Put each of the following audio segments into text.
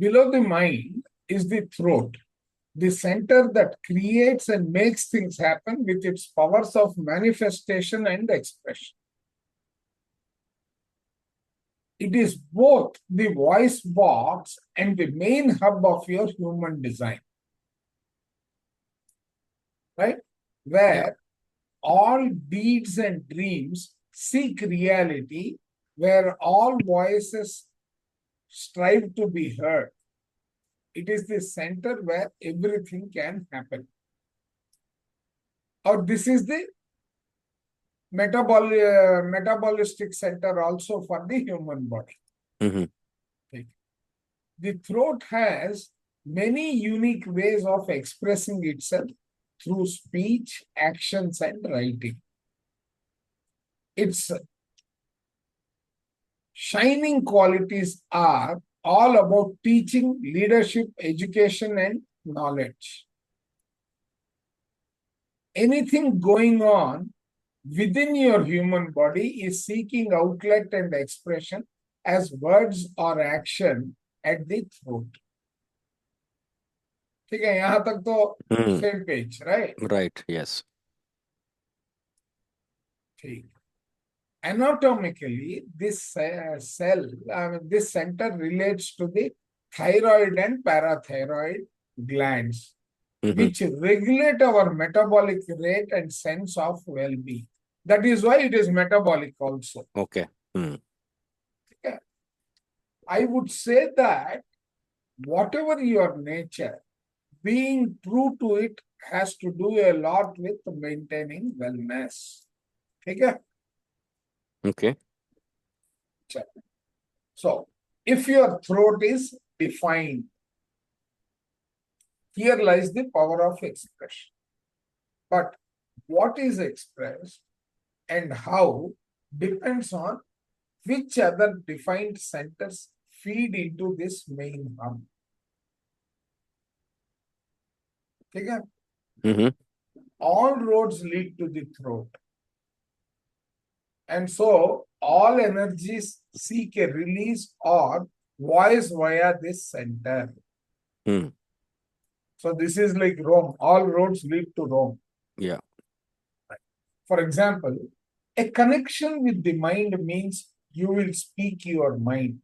Below the mind is the throat, the center that creates and makes things happen with its powers of manifestation and expression. It is both the voice box and the main hub of your human design, right? Where all deeds and dreams seek reality, where all voices strive to be heard. It is the center where everything can happen. Or this is the metabolistic center also for the human body. Okay. The throat has many unique ways of expressing itself through speech, actions, and writing. Its shining qualities are all about teaching, leadership, education, and knowledge. Anything going on within your human body is seeking outlet and expression as words or action at the throat. ठीक है, यहाँ तक तो same page, right? Right, yes. ठीक. Anatomically, this cell, this center relates to the thyroid and parathyroid glands, which regulate our metabolic rate and sense of well-being. That is why it is metabolic also. Okay. Okay. I would say that whatever your nature, being true to it has to do a lot with maintaining wellness. Okay? Okay. So, if your throat is defined, here lies the power of expression. But what is expressed and how depends on which other defined centers feed into this main hub. Okay? All roads lead to the throat. And so, all energies seek a release or voice via this center. So, this is like Rome. All roads lead to Rome. Yeah. For example, a connection with the mind means you will speak your mind.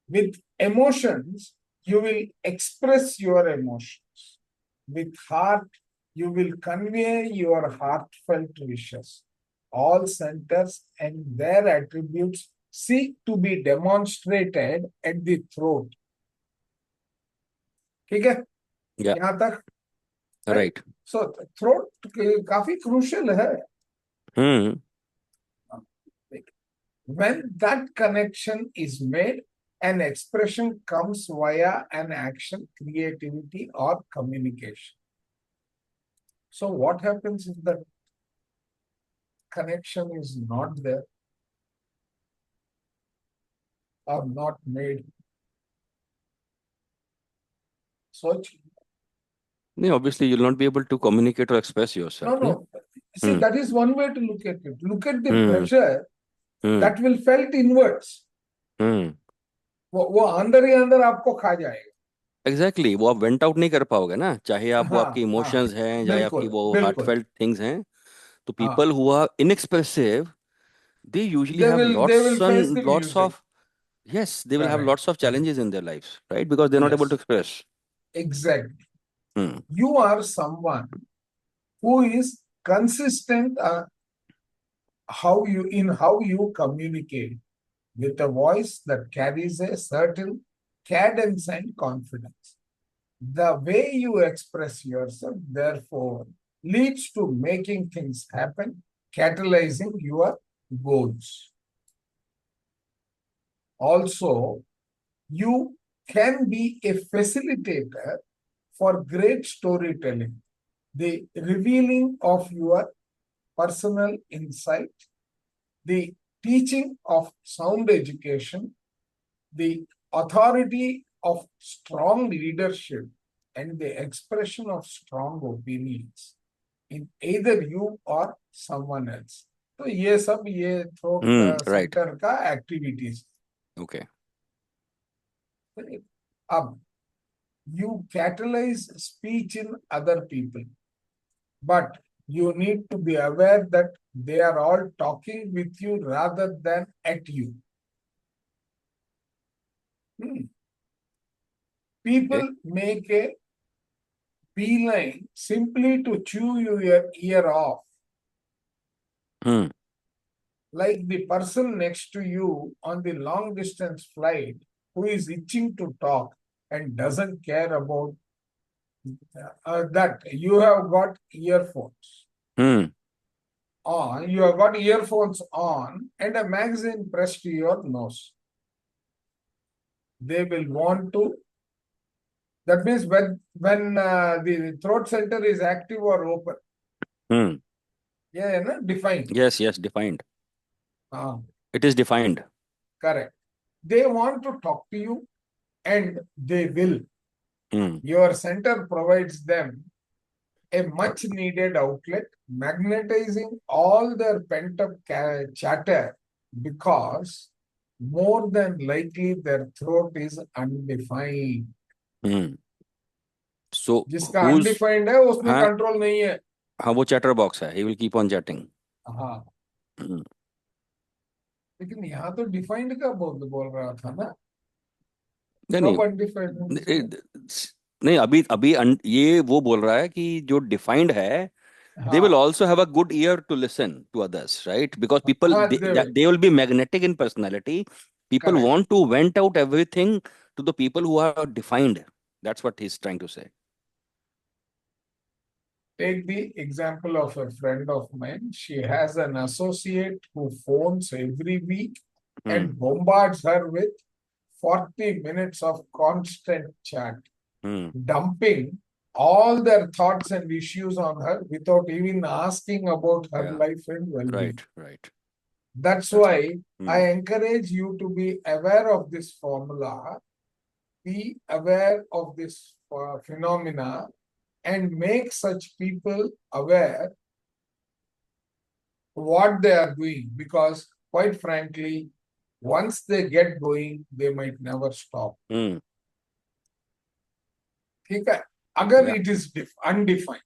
With emotions, you will express your emotions. With heart, you will convey your heartfelt wishes. All centers and their attributes seek to be demonstrated at the throat. ठीक है? Yeah. यहाँ तक? Right. So, throat काफी crucial है. When that connection is made, an expression comes via an action, creativity, or communication. So what happens if the connection is not there or not made? So No, obviously you'll not be able to communicate or express yourself. no. See, that is one way to look at it. Look at the pressure that will felt inwards. वो अंदर ही अंदर आपको खा जाएगा. Exactly वो आप went out नहीं कर पाओगे ना, चाहे आप वो आपके इमोशंस हैं, चाहे आपकी वो हार्टफेल्ट थिंग्स हैं. तो people who are inexpressive, they usually have lots of yes, they will have lots of challenges in their lives, right? Because they're not able to express. Exactly. You are someone who is consistent how you communicate with a voice that carries a certain cadence and confidence. The way you express yourself, therefore, leads to making things happen, catalyzing your goals. Also, you can be a facilitator for great storytelling, the revealing of your personal insight, the teaching of sound education, the authority of strong leadership, and the expression of strong opinions in either you or someone else. तो ये सब ये throat centre का activities. Okay. You catalyze speech in other people, but you need to be aware that they are all talking with you rather than at you. People make a beeline simply to chew your ear off. Like the person next to you on the long distance flight who is itching to talk and doesn't care about that you have got earphones on, you have got earphones on and a magazine pressed to your nose. They will want to, that means when the throat center is active or open. Yeah, no? Defined. Yes, defined. It is defined. Correct. They want to talk to you and they will. Your center provides them a much needed outlet, magnetizing all their pent up chatter because more than likely their throat is undefined. So जिसका undefined है उसमें control नहीं है. हाँ वो chatter box है. He will keep on chatting. हाँ. लेकिन यहाँ तो defined का बोल रहा था ना. नहीं अभी ये वो बोल रहा है कि जो डिफाइंड है they will also have a good ear to listen to others, right? Because people they will be magnetic in personality. People Correct. want to vent out everything to the people who are defined. That's what he's trying to say. Take the example of a friend of mine. She has an associate who phones every week and bombards her with 40 minutes of constant chat, dumping all their thoughts and issues on her without even asking about her life and well-being. Right. That's why I encourage you to be aware of this formula, be aware of this phenomena, and make such people aware what they are doing, because quite frankly, once they get going, they might never stop. ठीक है? अगर it is undefined,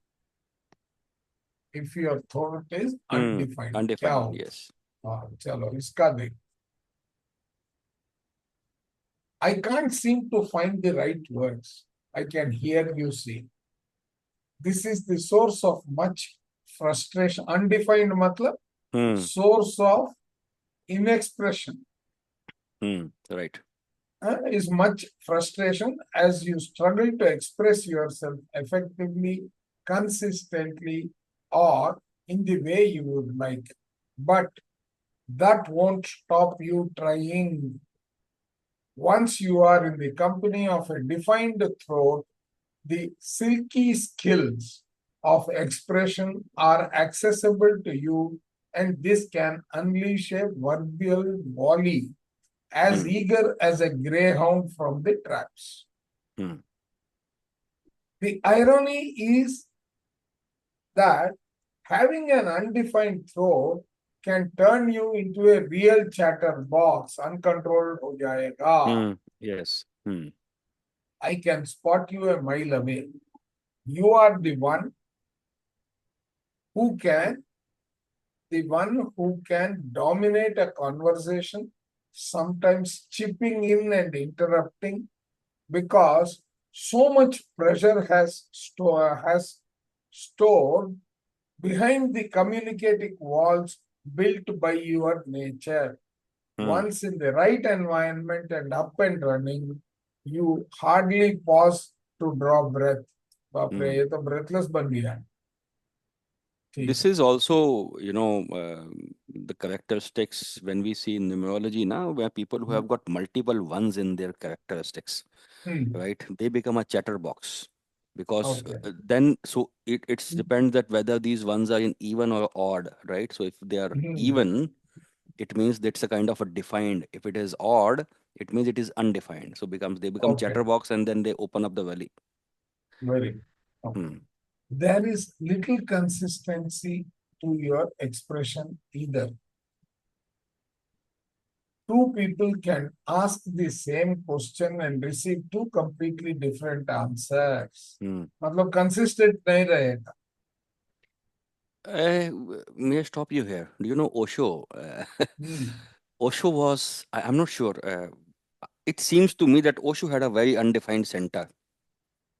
if your thought is undefined, yes. चलो इसका देख. I can't seem to find the right words. I can hear you say. This is the source of much frustration. Undefined matlab source of inexpression. Right. Is much frustration as you struggle to express yourself effectively, consistently, or in the way you would like. But that won't stop you trying. Once you are in the company of a defined throat, the silky skills of expression are accessible to you, and this can unleash a verbal volley as eager as a greyhound from the traps. The irony is that having an undefined throat can turn you into a real chatterbox, uncontrolled ho jayega. Yes. I can spot you a mile away. You are the one who can dominate a conversation, sometimes chipping in and interrupting, because so much pressure has stored behind the communicating walls built by your nature. Once in the right environment and up and running, you hardly pause to draw breath. बाप रे, ये तो breathless बन गया. This is also, the characteristics when we see in numerology now, where people who have got multiple ones in their characteristics, right? They become a chatterbox because then, so it's depends that whether these ones are in even or odd, right? So if they are even, it means that's a kind of a defined. If it is odd, it means it is undefined. So they become chatterbox and then they open up the valley. Very. There is little consistency to your expression either. two people can ask the same question and receive two completely different answers. मतलब consistent नहीं रहेगा. May I stop you here? Do you know Osho? Osho was, I'm not sure. It seems to me that Osho had a very undefined center.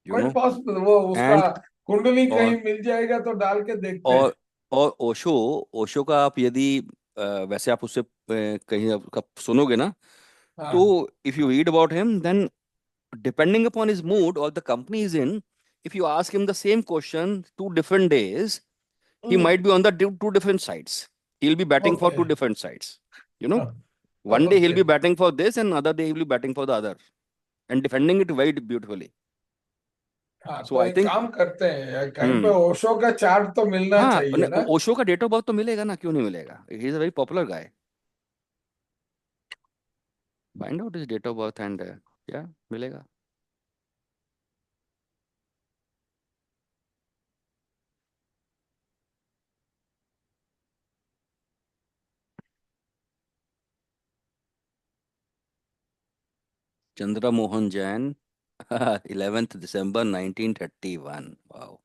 You Quite know, possible. वो उसका and कुंडली कहीं और मिल जाएगा तो डाल के देखते हैं. और ओशो का आप यदि वैसे आप उससे कहीं आपका सुनोगे ना, तो हाँ. if you read about him, then depending upon his mood or the company he's in, if you ask him the same question 2 different days, he might be on the two different sides. He'll be batting for two Okay. different sides. You know, one day he'll be Okay. batting for this, and another day he'll be batting for the other, and defending it very beautifully. हाँ, So तो I एक think, काम करते हैं, कहीं पे ओशो का chart तो मिलना हाँ, चाहिए ना. ओशो का डेट ऑफ बर्थ तो मिलेगा ना, क्यों नहीं मिलेगा? He is a very popular guy. Find out his date of birth and या मिलेगा. Chandra Mohan Jain, 11th December 1931. Wow.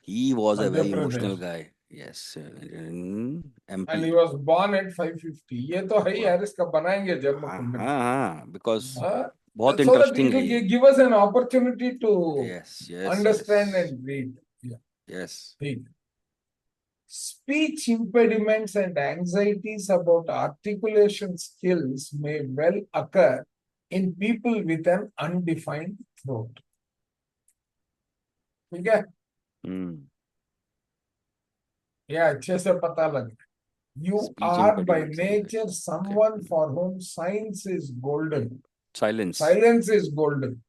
He was a Madhya very emotional Pradesh. guy. Yes, in And he MP. was born at 550. ये तो है ही Wow. यार, इसका बनाएंगे जन्म हाँ कुंडली. हाँ हाँ, because बहुत So that इंटरेस्टिंग it है will ये. give us an opportunity to Yes, yes, understand yes, and read. Yeah. yes. ठीक. Speech impediments and anxieties about articulation skills may well occur in people with an undefined throat. ठीक है? यह अच्छे से पता लगे. You Speech are by impediments and nature okay. someone for whom silence is golden. Silence. Silence is golden.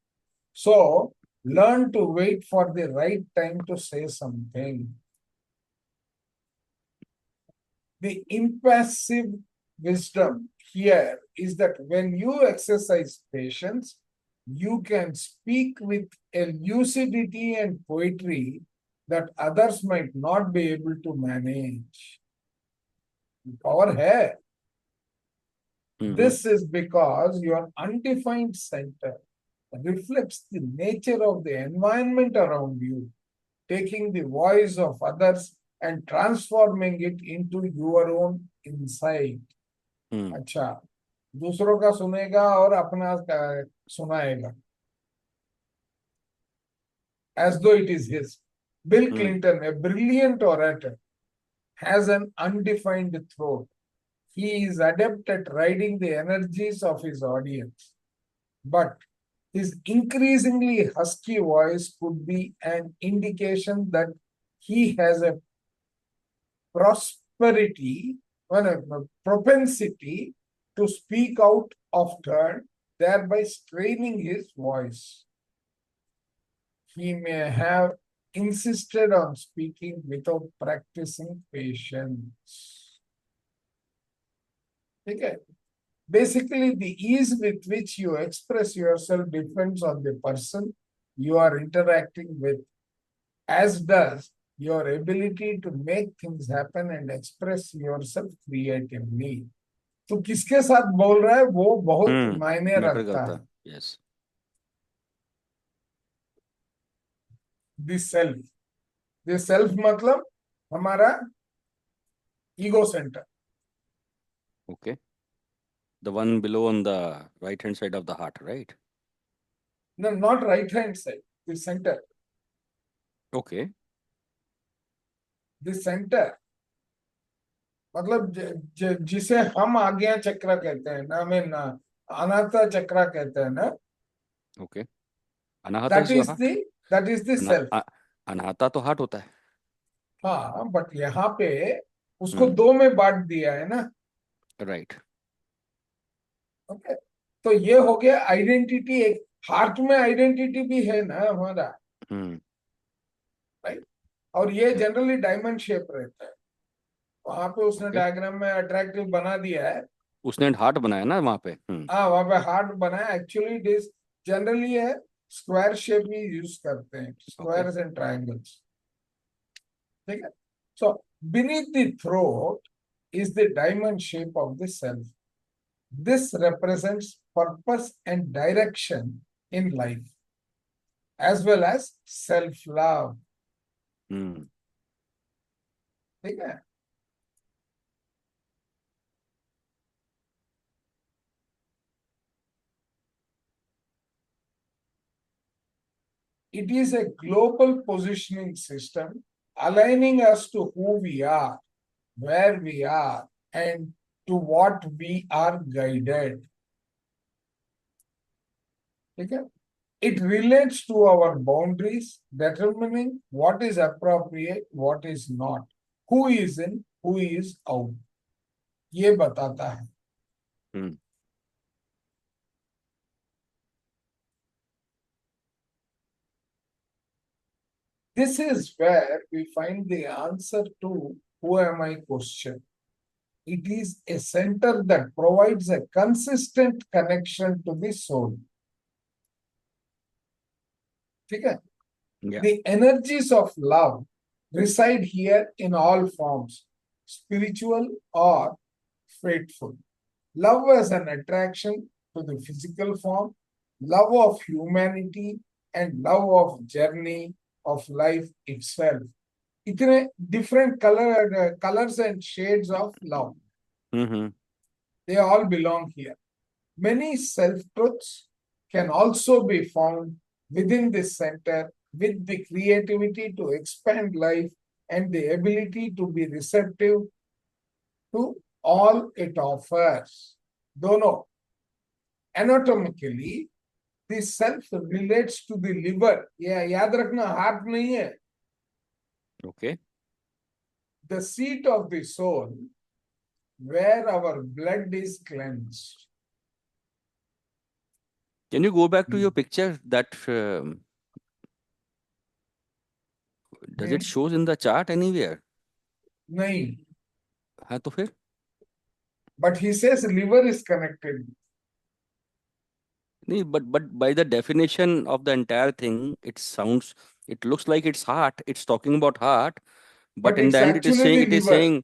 So, learn to wait for the right time to say something. The impassive wisdom here is that when you exercise patience, you can speak with a lucidity and poetry that others might not be able to manage. Power hai. This is because your undefined center reflects the nature of the environment around you, taking the voice of others and transforming it into your own insight. अच्छा, दूसरों का सुनेगा और अपना सुनाएगा as though it is his. Bill Clinton, a brilliant orator, has an undefined throat. He is adept at riding the energies of his audience, but his increasingly husky voice could be an indication that he has a propensity to speak out of turn, thereby straining his voice. He may have insisted on speaking without practicing patience. Okay. Basically, the ease with which you express yourself depends on the person you are interacting with, as does your ability to make things happen and express yourself creatively. तो किसके साथ बोल रहा है वो बहुत मायने रखता है. Yes. The self मतलब हमारा ego center. Okay. The one below on the right hand side of the heart, right? No, not right hand side. The center. Okay. The center. मतलब जिसे हम आज्ञा चक्र कहते हैं ना, हमें ना अनाथा चक्र कहते हैं ना. Okay. Anahata That is your is heart. the self. Anahata तो हार्ट होता है. हाँ, बट यहाँ पे उसको दो में बांट दिया है ना. राइट. ओके, तो ये हो गया आइडेंटिटी. एक हार्ट में आइडेंटिटी भी है ना हमारा. राइट. और ये जनरली डायमंड शेप रहता है. वहां पे उसने डायग्राम में अट्रैक्टिव बना दिया है. उसने हार्ट बनाया ना वहां पे. हाँ, वहां पे हार्ट बनाया. एक्चुअली इट इज जनरली है स्क्वायर शेप ही यूज करते हैं, स्क्वायर्स एंड ट्रायंगल्स. ठीक है. So beneath the throat is the diamond shape of the self. This represents purpose and direction in life, as well as self-love. ठीक है? It is a global positioning system aligning us to who we are, where we are, and to what we are guided. Okay? It relates to our boundaries, determining what is appropriate, what is not, who is in, who is out. ये बताता है. This is where we find the answer to who am I question. It is a center that provides a consistent connection to the soul. Okay? Yeah. The energies of love reside here in all forms, spiritual or faithful. Love as an attraction to the physical form, love of humanity, and love of journey of life itself. इतने different colors and shades of love. They all belong here. Many self-truths can also be found within this center with the creativity to expand life and the ability to be receptive to all it offers. Dono. Anatomically, the self relates to the liver. Yeah, याद रखना heart नहीं है. Okay. The seat of the soul, where our blood is cleansed. Can you go back to your picture? That does it shows in the chart anywhere? नहीं. हाँ तो फिर? But he says liver is connected. नहीं, but by the definition of the entire thing, it looks like it's heart. It's talking about heart, but in the end, it is saying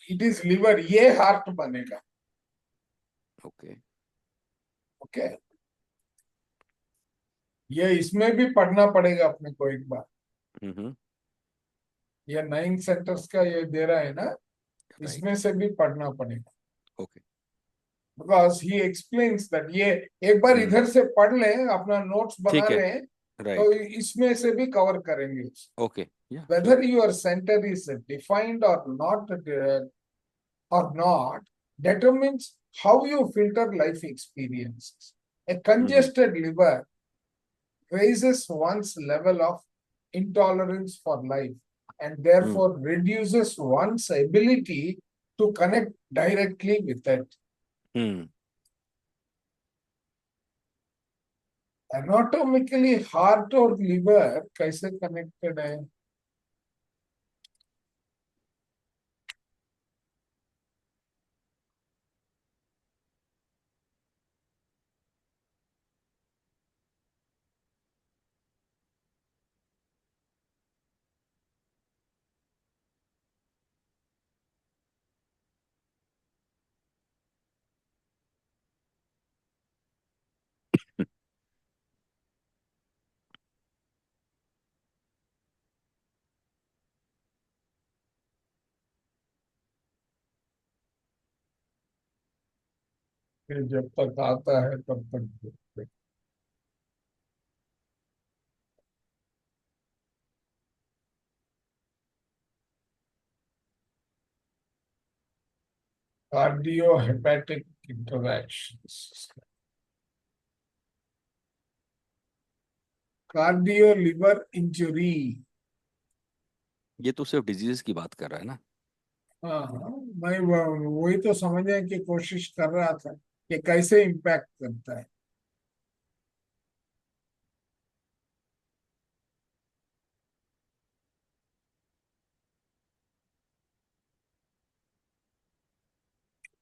it is liver. ये heart बनेगा. Okay. Okay. ये इसमें भी पढ़ना पड़ेगा अपने को एक बार. ये 9 सेंटर्स का ये दे रहा है ना, इसमें से भी पढ़ना पड़ेगा. Okay. Because he explains that ये एक बार इधर से पढ़ लें, अपना नोट्स बना लें, तो इसमें से भी कवर करेंगे. Okay. Yeah. Whether your center is defined or not determines how you filter life experiences. A congested liver raises one's level of intolerance for life and therefore reduces one's ability to connect directly with it. Anatomically, heart और liver कैसे connected है? फिर जब तक आता है तब तक cardiohepatic interactions. Cardio liver injury. ये तो सिर्फ डिजीज की बात कर रहा है ना. हाँ, मैं वही तो समझने की कोशिश कर रहा था कि कैसे इम्पैक्ट करता है.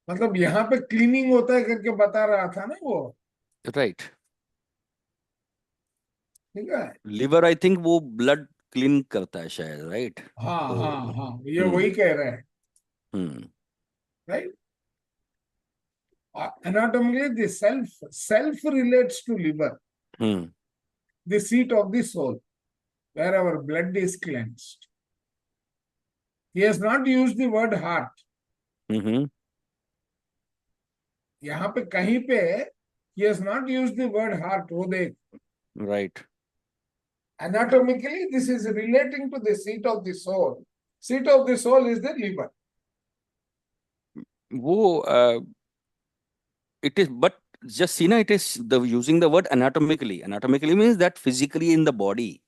मतलब यहाँ पे क्लीनिंग होता है करके बता रहा था ना वो. राइट. ठीक है. लिवर आई थिंक वो ब्लड क्लीन करता है शायद. राइट. हाँ हाँ हाँ, ये वही कह रहे हैं. Right. Anatomically, the self relates to liver, the seat of the soul, where our blood is cleansed. He has not used the word heart. यहाँ पे कहीं पे he has not used the word heart. वो देख. Right. Anatomically, this is relating to the seat of the soul. Seat of the soul is the liver. वो it is, but just see na, it is the using the word anatomically. Anatomically means that physically in the body.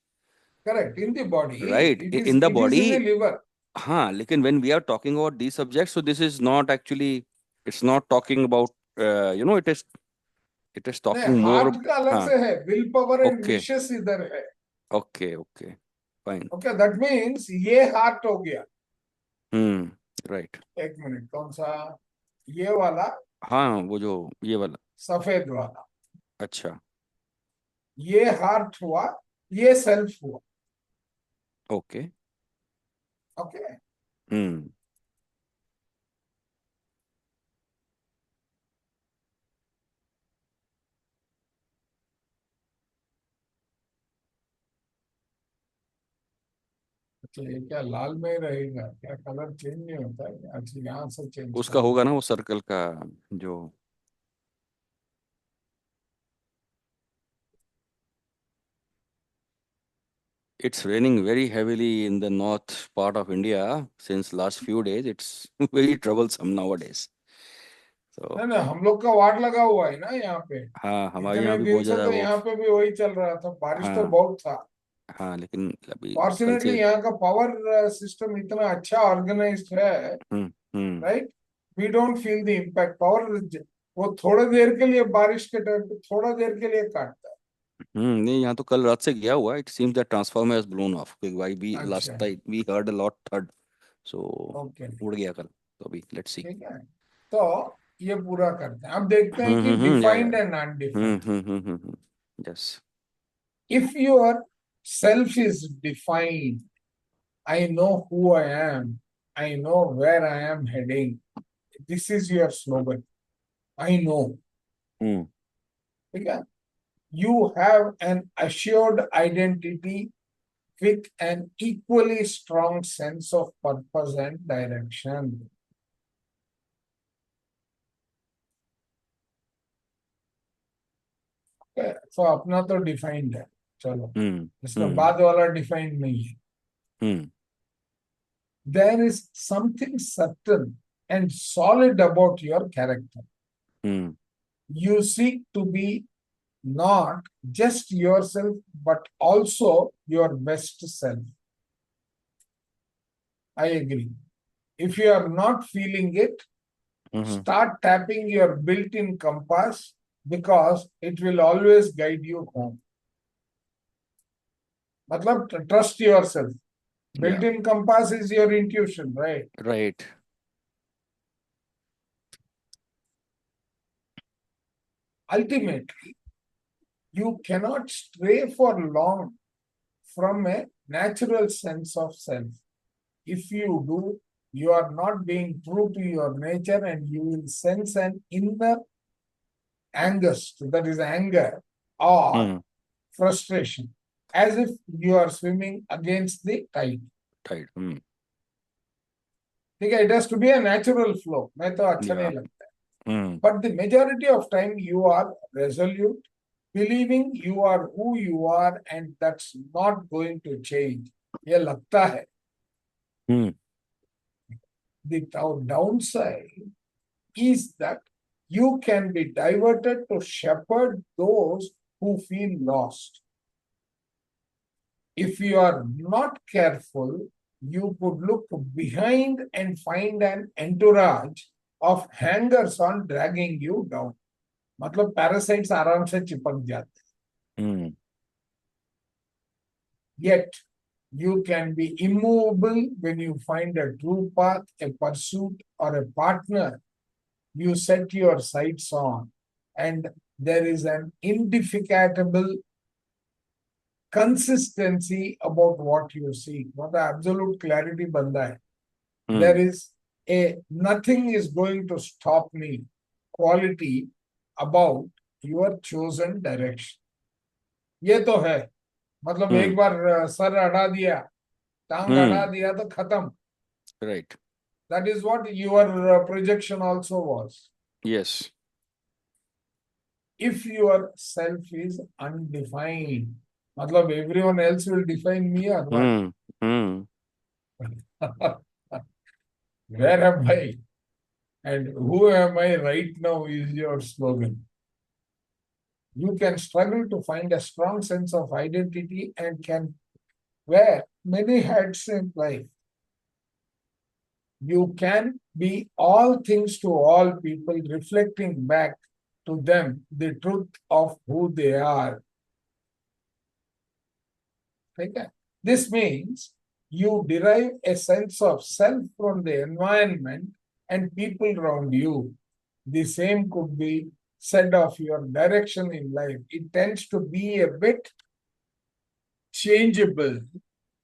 Correct, in the body. Right, in the body. It is in the liver. हाँ, लेकिन when we are talking about these subjects, so this is not actually, it's not talking about, it is talking more. Heart का अलग से है, will power and Okay. Wishes इधर है. Okay, fine. Okay, that means ये heart हो गया. Right. एक मिनट, कौन सा? ये वाला. हाँ, वो जो ये वाला सफेद वाला. अच्छा, ये हार्ट हुआ, ये सेल्फ हुआ. ओके. ओके. अच्छा, ये क्या लाल में ही रहेगा? क्या कलर चेंज नहीं होता है? अच्छा, यहाँ से चेंज उसका होगा ना, वो सर्कल का जो. It's raining very heavily in the north part of India since last few days. It's very troublesome nowadays. So नहीं, हम लोग का वार्ड लगा हुआ है ना यहाँ पे. हाँ, हमारे इतने यहाँ भी दिन बहुत से ज्यादा तो वो. यहाँ पे भी वही चल रहा था. बारिश तो हाँ, बहुत था. हाँ, लेकिन अभी कल फॉर्चुनेटली से. यहाँ का पावर सिस्टम इतना अच्छा ऑर्गेनाइज्ड है, right. We don't feel the impact. Power वो थोड़ा देर के लिए, बारिश के टाइम पे थोड़ा देर के लिए काटता है. नहीं, यहाँ तो कल रात से गया हुआ. It seems that transformer has blown off. We last अच्छा. Time we heard a lot third, so okay, उड़ गया कल. तो अभी लेट्स सी. ठीक है. तो ये पूरा करते हैं. अब देखते हैं कि या defined and undefined. Yes. If your self is defined, I know who I am, I know where I am heading. This is your slogan. I know. Okay? You have an assured identity with an equally strong sense of purpose and direction. Okay? So अपना तो defined है. चलो, इसका बाद वाला defined नहीं है. There is something certain and solid about your character. You seek to be not just yourself, but also your best self. I agree. If you are not feeling it, start tapping your built-in compass, because it will always guide you home. Matlab, trust yourself. Built-in compass is your intuition, right? Right. Ultimately, you cannot stray for long from a natural sense of self. If you do, you are not being true to your nature, and you will sense an inner angst, that is anger or frustration, as if you are swimming against the tide. Okay, it has to be a natural flow. मैं तो अच्छा नहीं लगता. But the majority of time you are resolute, believing you are who you are, and that's not going to change. ये लगता है. The downside is that you can be diverted to shepherd those who feel lost. If you are not careful, you could look behind and find an entourage of hangers on dragging you down. मतलब parasites आराम से चिपक जाते. Yet, you can be immovable when you find a true path, a pursuit, or a partner you set your sights on, and there is an indefatigable consistency about what you seek. What absolute clarity banda hai. There is a nothing is going to stop me, quality about your chosen direction. ये तो है, मतलब एक बार sir अड़ा दिया, टांग अड़ा दिया तो खत्म. Right. That is what your projection also was. Yes. If your self is undefined, मतलब everyone else will define me or what? Where am I? And who am I right now is your slogan. You can struggle to find a strong sense of identity and can wear many hats in life. You can be all things to all people, reflecting back to them the truth of who they are. Okay? This means you derive a sense of self from the environment and people around you. The same could be said of your direction in life. It tends to be a bit changeable,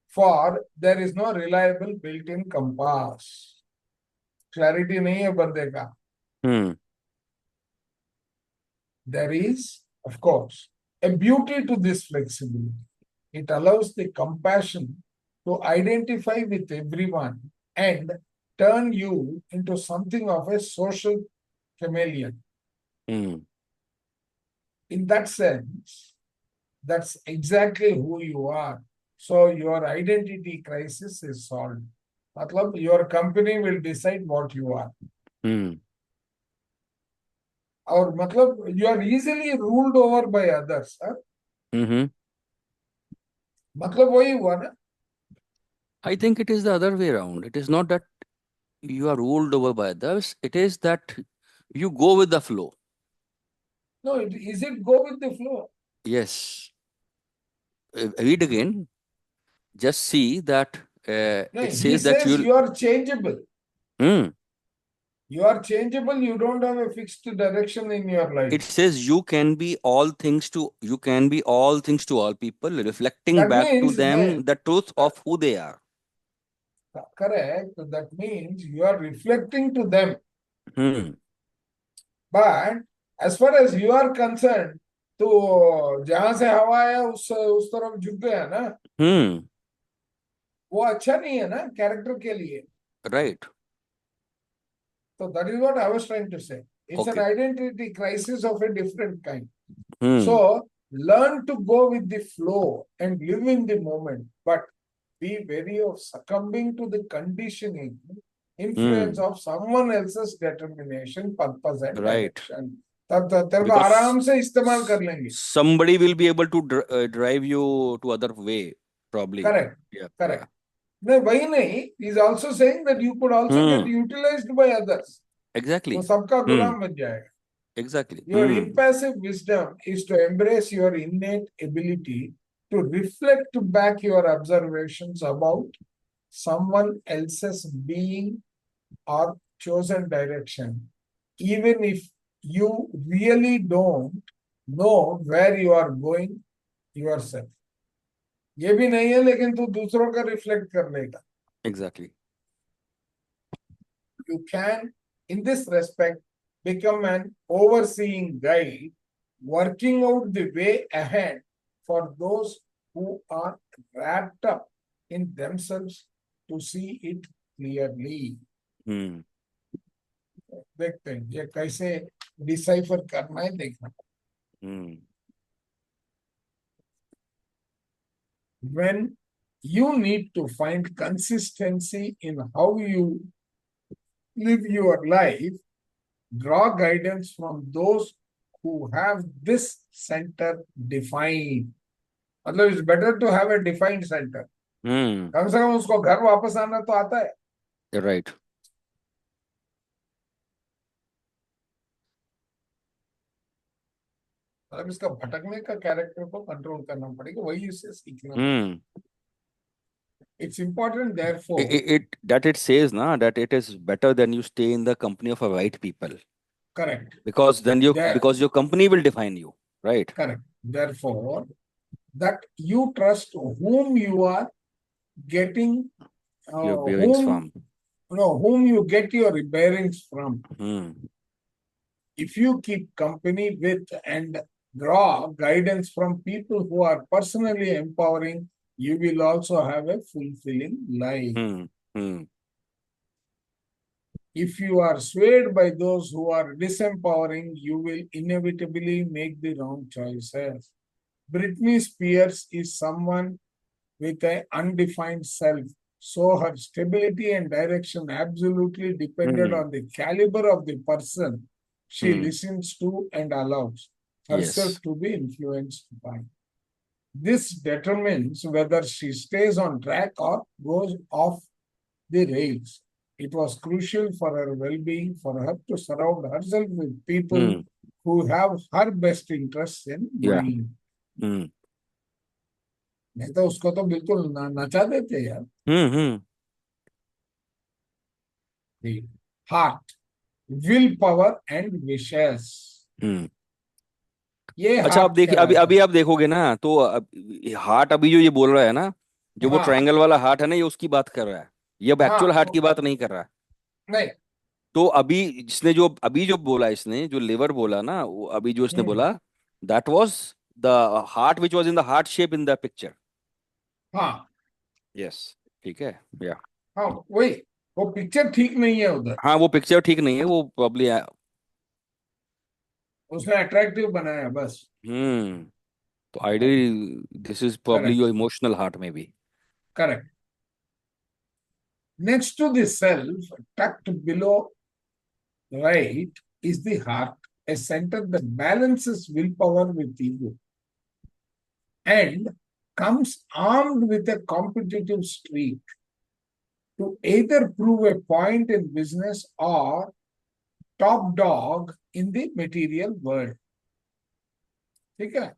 for there is no reliable built-in compass. Clarity nahi hai bande ka. There is, of course, a beauty to this flexibility. It allows the compassion to identify with everyone and turn you into something of a social chameleon. In that sense, that's exactly who you are. So your identity crisis is solved. Matlab, your company will decide what you are. Or matlab, you are easily ruled over by others. Huh? Matlab वही हुआ ना? I think it is the other way around. It is not that you are ruled over by others. It is that you go with the flow. No, is it go with the flow? Yes. Read again. Just see that No, it he says that says you are changeable. You are changeable. You don't have a fixed direction in your life. It says you can be all things to all people, reflecting That back to means them the truth of who they are. Correct. That means you are reflecting to them. But as far as you are concerned, तो जहां से हवा है उस तरफ झुक गया ना, वो अच्छा नहीं है ना कैरेक्टर के लिए. Right. So that is what I was trying to say. It's an identity crisis of a different kind. So learn to go with the flow and live in the moment, but be wary of succumbing to the conditioning influence of someone else's determination, purpose, and direction. तब तेरे को आराम से इस्तेमाल कर लेंगे. Somebody will be able to drive you to other way, probably. Correct. Correct. No, वही नहीं. He's also saying that you could also get utilized by others. Exactly. तो सबका गुलाम बन जाएगा. Exactly. Your impassive wisdom is to embrace your innate ability to reflect back your observations about someone else's being or chosen direction, even if you really don't know where you are going yourself. ये भी नहीं है लेकिन तू दूसरों का reflect कर लेगा. Exactly. You can, in this respect, become an overseeing guide, working out the way ahead for those who are wrapped up in themselves to see it clearly. देखते हैं ये कैसे डिसाइफर करना है, देखना. When you need to find consistency in how you live your life, draw guidance from those who have this center defined. मतलब it's better to have a defined center. कम से कम उसको घर वापस आना तो आता है. Right. मतलब इसका भटकने का कैरेक्टर को कंट्रोल करना पड़ेगा, वही इससे सीखना. It's important, therefore. It says na that it is better than you stay in the company of a right people. Correct. Because your company will define you, right? Correct. Therefore, that you trust whom you are getting your bearings from. No, whom you get your bearings from. if you keep company with and draw guidance from people who are personally empowering, you will also have a fulfilling life. If you are swayed by those who are disempowering, you will inevitably make the wrong choices. Britney Spears is someone with an undefined self, so her stability and direction absolutely depended on the caliber of the person she listens to and allows herself to be influenced by. This determines whether she stays on track or goes off the rails. It was crucial for her well-being for her to surround herself with people who have her best interests in mind. नहीं तो उसको तो बिल्कुल नचा देते यार. The heart, willpower and wishes. ये अच्छा, अब देखिए, अभी आप देखोगे ना तो हार्ट अभी जो ये बोल रहा है ना, जो वो ट्रायंगल वाला हार्ट है ना, ये उसकी बात कर रहा है, ये अब एक्चुअल हार्ट की बात नहीं कर रहा है. नहीं. तो अभी इसने जो अभी जो बोला, इसने जो लिवर बोला ना, वो अभी जो इसने बोला, that was the heart which was in the heart shape in the picture. हाँ. यस, ठीक है. या हाँ, वही. वो पिक्चर ठीक नहीं है उधर. हाँ, वो पिक्चर ठीक नहीं है, वो प्रॉब्ली उसने अट्रैक्टिव बनाया बस. तो ideally this is probably your emotional heart में भी. Correct. Next to the self, tucked below right, is the heart, a center that balances willpower with ego and comes armed with a competitive streak to either prove a point in business or top dog in the material world. Okay?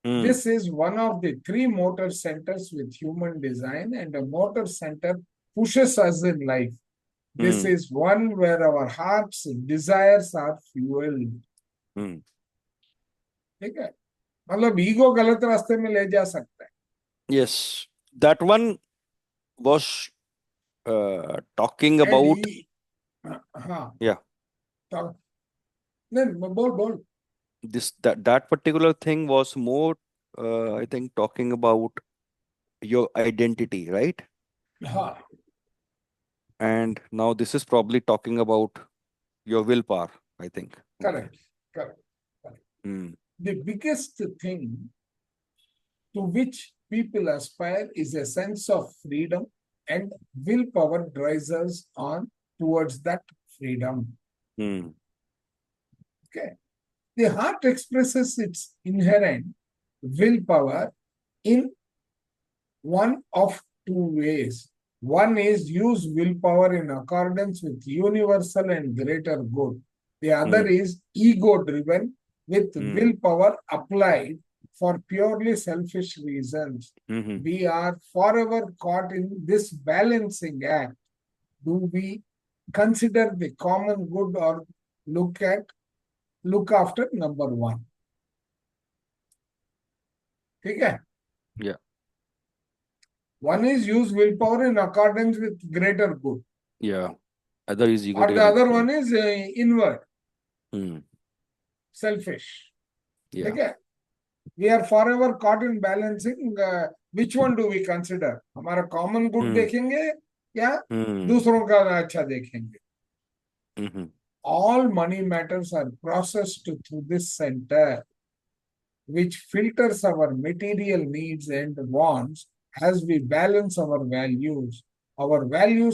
This is one of the three motor centers with human design, and a motor center pushes us in life. This is one where our heart's desires are fueled. ठीक है, मतलब ego गलत रास्ते में ले जा सकता है. Yes, that one was talking about. हाँ. Yeah. नहीं, बोल. That particular thing was more, I think, talking about your identity, right? हाँ. And now this is probably talking about your willpower, I think. Correct. The biggest thing to which people aspire is a sense of freedom, and willpower drives us on towards that freedom. Okay. The heart expresses its inherent willpower in one of two ways. One is use willpower in accordance with universal and greater good. The other is ego-driven with willpower applied for purely selfish reasons. We are forever caught in this balancing act. Do we consider the common good or look after number one? Okay? Yeah. One is use willpower in accordance with greater good. Yeah. Other is ego. Or the other one is inward. Selfish. Yeah. Okay? We are forever caught in balancing. Which one do we consider? हमारा common good देखेंगे या दूसरों का अच्छा देखेंगे? All money matters are processed through this center, which filters our material needs and wants as we balance our values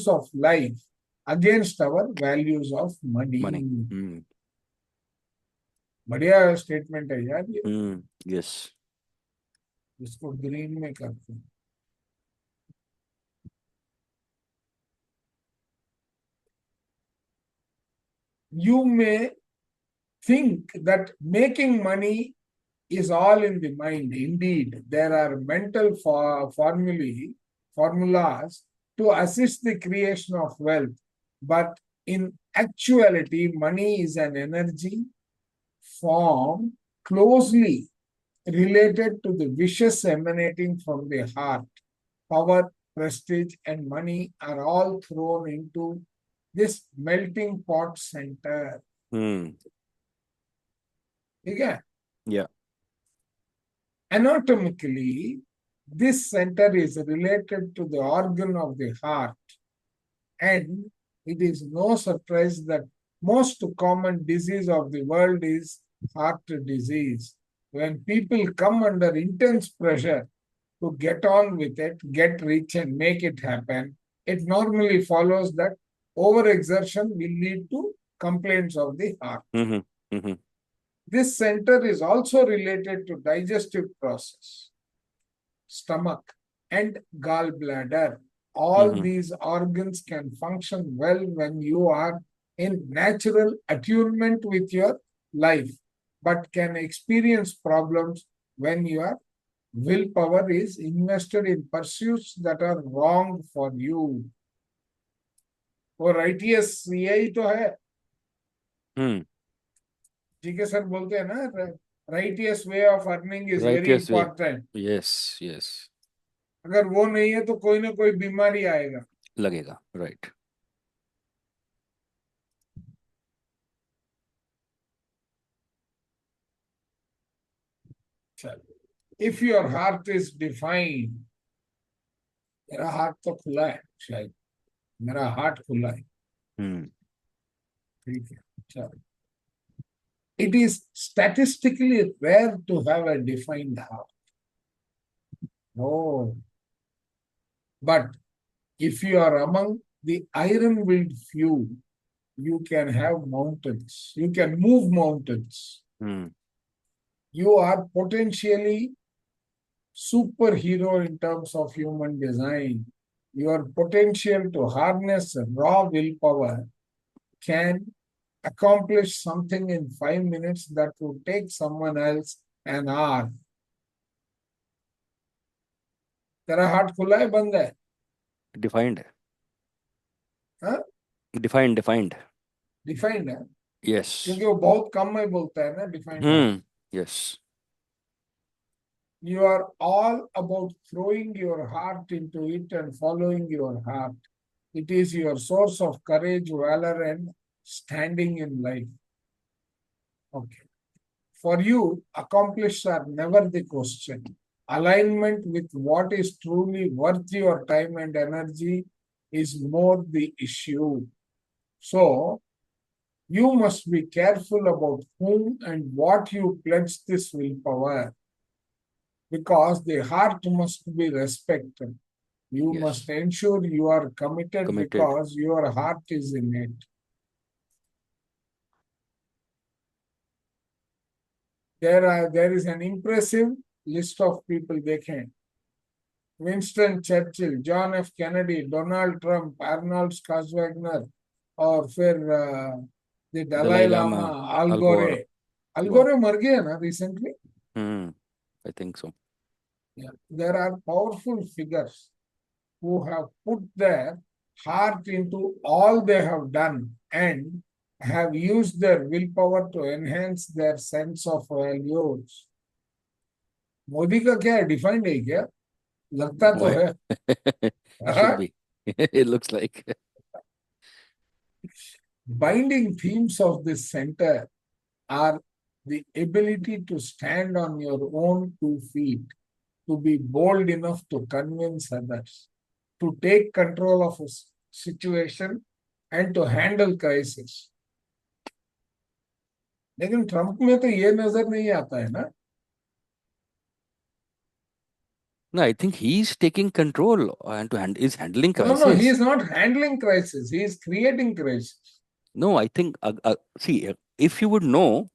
of life against our values of money. बढ़िया statement है यार ये. Yes. इसको ग्रीन में करते हैं. You may think that making money is all in the mind. Indeed, there are mental formulas to assist the creation of wealth. But in actuality, money is an energy form closely related to the wishes emanating from the heart. Power, prestige, and money are all thrown into this melting pot center. ठीक है? Yeah. Anatomically, this center is related to the organ of the heart, and it is no surprise that most common disease of the world is heart disease. When people come under intense pressure to get on with it, get rich, and make it happen, it normally follows that overexertion will lead to complaints of the heart. Mm-hmm. Mm-hmm. This center is also related to digestive process, stomach, and gallbladder. All Mm-hmm. these organs can function well when you are in natural attunement with your life, but can experience problems when your willpower is invested in pursuits that are wrong for you. वो righteous यही तो है, Hmm. ठीक है sir, बोलते हैं ना, righteous way of earning is Right. Very Yes. Way. Important. Yes. Yes. अगर वो नहीं है तो कोई ना कोई बीमारी आएगा. लगेगा. Right. If your heart is defined, मेरा हार्ट तो खुला है शायद, मेरा हार्ट खुला है, Hmm. ठीक है, चलो. It is statistically rare to have a defined heart. No. But if you are among the iron-willed few, you can have mountains. You can move mountains. Hmm. You are potentially superhero in terms of human design. Your potential to harness raw willpower can accomplish something in 5 minutes that would take someone else an hour. तेरा heart खुला है, बंद है? Defined. हाँ, Defined. Defined. Defined है, Yes. क्योंकि वो बहुत कम में बोलता है ना डिफाइंड है. Hmm. Yes. You are all about throwing your heart into it and following your heart. It is your source of courage, valor, and standing in life. Okay. For you, accomplished are never the question. Alignment with what is truly worth your time and energy is more the issue. So, you must be careful about whom and what you pledge this willpower, because the heart must be respected. You Yes. must ensure you are committed because your heart is in it. There is an impressive list of people देखें. Winston Churchill, John F. Kennedy, Donald Trump, Arnold Schwarzenegger, और फिर the Dalai Lama, Al Gore. Al Gore मर गया ना recently? I think so. Yeah. There are powerful figures who have put their heart into all they have done and have used their willpower to enhance their sense of values. Modi का क्या है, defined है क्या? लगता तो है. Should be. It looks like. Binding themes of this center are the ability to stand on your own 2 feet, to be bold enough to convince others, to take control of a situation, and to handle crisis. लेकिन Trump में तो ये नजर नहीं आता है ना. No, I think he's taking control and is handling crisis. No, he is not handling crisis. He is creating crisis. No, I think, see, if you would know,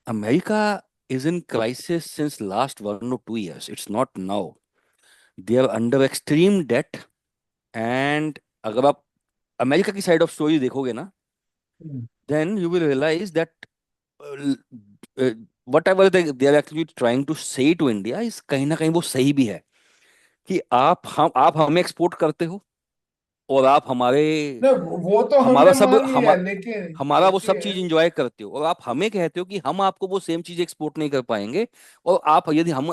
America is in crisis since last 1 or 2 years. It's not now. They are under extreme debt. And अगर आप America की side of story देखोगे ना, then you will realize that whatever they are actually trying to say to India is कहीं ना कहीं वो सही भी है कि आप हमें एक्सपोर्ट करते हो और आप वो तो हमारा हमने सब मान लिया, लेकिन हमारा वो सब चीज इंजॉय करते हो और आप हमें कहते हो कि हम आपको वो सेम चीज एक्सपोर्ट नहीं कर पाएंगे और आप यदि हम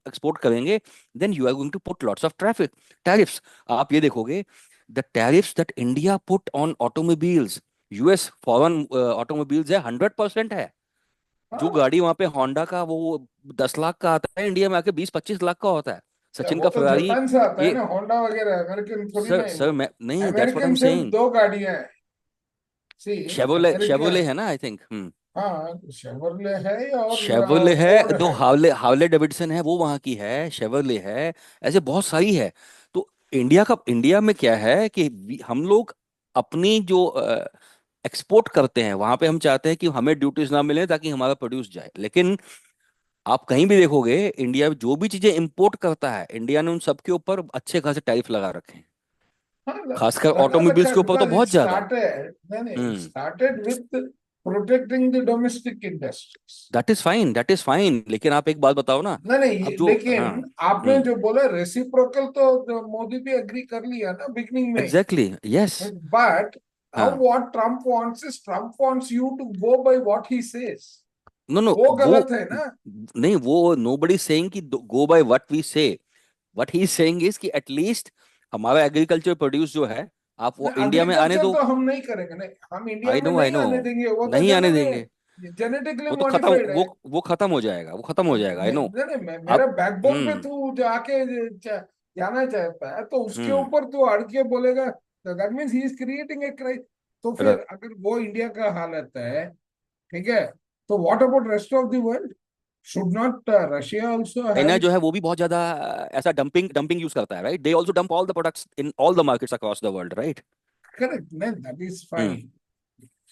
एक्सपोर्ट करेंगे then you are going to put lots of traffic tariffs. आप ये देखोगे the tariffs that India put on automobiles, US foreign automobiles है 100% है. जो हाँ, गाड़ी वहां पे होंडा का वो 10 लाख का आता है, इंडिया में आके 20-25 लाख का होता है। सचिन वो का तो फरारी। जापान से आता है ये ना, होंडा वगैरह, अमेरिकन थोड़ी सर ना है सर वो। मैं नहीं, that's what I American am सिर्फ सेइंग। दो गाड़ियां हैं। सी, शेवोले शेवोले अमेरिकन, है ना, आई थिंक। हाँ, शेवरले है और शेवरले है, फोर्ड दो है। हावले हावले डेविडसन है, वो वहां की है। शेवरले है, ऐसे बहुत सारी है। तो इंडिया में क्या है कि हम लोग अपनी जो एक्सपोर्ट करते हैं वहां पे हम चाहते हैं कि हमें ड्यूटीज ना मिले ताकि हमारा प्रोड्यूस जाए। लेकिन आप कहीं भी देखोगे, इंडिया जो भी चीजें इंपोर्ट करता है, इंडिया ने उन सबके ऊपर अच्छे खासे टैरिफ लगा रखे हैं। हाँ, खासकर लगा ऑटोमोबाइल्स रखा है के ऊपर तो बिकॉज इट बहुत ज्यादा। स्टार्टेड, नहीं नहीं, it hmm. Started with protecting the domestic industries. That is fine, that is fine, लेकिन आप एक बात बताओ ना। नहीं नहीं, अब जो, लेकिन हाँ। आपने हम्म। जो बोला रेसिप्रोकल, तो मोदी भी एग्री कर लिया ना बिगनिंग में। Exactly, yes. बट नाउ हाँ। What Trump wants is, Trump wants you to go by what he says. No no, वो वो गलत है ना। नहीं, वो नोबडी सेइंग कि गो बाय व्हाट वी से। व्हाट ही सेइंग इज कि एटलीस्ट हमारा एग्रीकल्चर प्रोड्यूस जो है, आप वो इंडिया में आने एग्रीकल्चर दो। तो हम नहीं करेंगे, नहीं, हम इंडिया में आई नहीं नो, आने देंगे, वो तो नहीं आने देंगे। जेनेटिकली वो तो खत्म, मॉडिफाइड है। वो खत्म हो जाएगा, वो खत्म हो जाएगा, आई नो। नहीं नहीं, मेरा अब बैकबोन पे हम्म। तू जाके जाना चाहता है, तो उसके हम्म। ऊपर तू अड़ के बोलेगा, that means he is creating a crisis. तो फिर अगर वो इंडिया का हालत है, ठीक है, तो what about rest of the world? Should not Russia also China have? जो है वो भी बहुत ज्यादा ऐसा डंपिंग डंपिंग यूज करता है, right? They also dump all the products in all the markets across the world, right? Correct, that is hmm. Fine.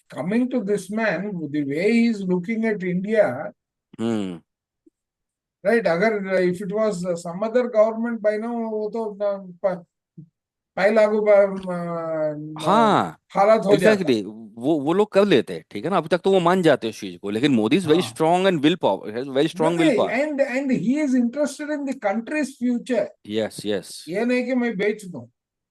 Coming to this man, the way he is looking at India, hmm. right? अगर if it was some other government by now, वो तो पाई लागू हाँ, हालत हो जाता। Exactly, वो लोग कर लेते हैं, ठीक है ना, अभी तक तो वो मान जाते हैं उस चीज को। लेकिन मोदी इज वेरी हाँ, strong and will power, has very strong will नहीं, power. and he is interested in the country's future. Yes, yes, ये नहीं कि मैं बेच दूं।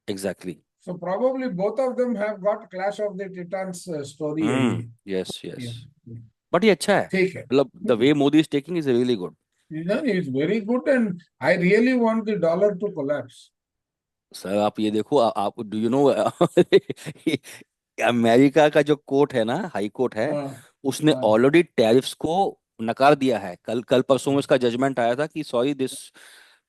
Exactly. So probably both of them have got Clash of the Titans story है ये। Yes, yes. ये- बट ये अच्छा है, ठीक है। मतलब the way Modi is taking is really good. It's very good, and I really want the dollar to collapse. Sir आप ये देखो, आप डू यू नो अमेरिका का जो कोर्ट है ना, हाई कोर्ट है, हाँ, उसने हाँ, ऑलरेडी टैरिफ्स को नकार दिया है। कल कल परसों में उसका जजमेंट आया था कि sorry, this